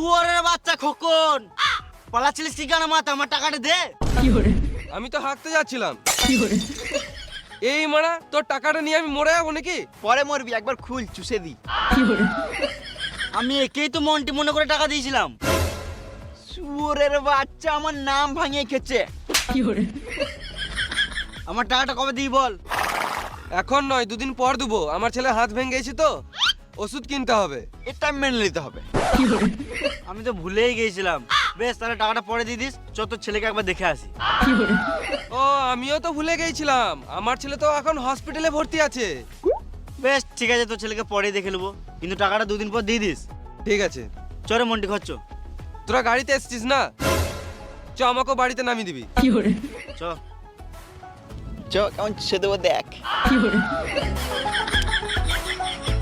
শুয়োরের বাচ্চা খোকন, পালাচ্ছিলিস কি কেন? মাথা আমার টাকাটা দে। আমি তো হাঁকতে যাচ্ছিলাম। এই মারা, তোর টাকাটা নিয়ে আমি মরে যাবো নাকি? পরে মরবি, একবার খুল চুষে দি। আমি একেই তো মন্টি মনে করে টাকা দিয়েছিলাম। শুয়োরের বাচ্চা আমার নাম ভাঙিয়ে খেছে। আমার টাকাটা কবে দিই বল? এখন নয়, দুদিন পর দেবো। আমার ছেলে হাত ভেঙে গেছে তো, ওষুধ কিনতে হবে। এটা মেনে নিতে হবে। আমি তো ভুলেই গিয়েছিলাম। বেশ, তাহলে টাকাটা পরে দিয়ে দিস। চ তোর ছেলেকে একবার দেখে আসি। ও, আমিও তো ভুলে গেছিলাম, আমার ছেলে তো এখন হসপিটালে ভর্তি আছে। বেশ ঠিক আছে, তোর ছেলেকে পরেই দেখে নেবো, কিন্তু টাকাটা দুদিন পর দিয়ে দিস। ঠিক আছে। চরে মন্টি খরচ। তোরা গাড়িতে এসছিস না? চ, আমাকেও বাড়িতে নামিয়ে দিবি। চ। চ কেমন চুষে দেবো দেখ।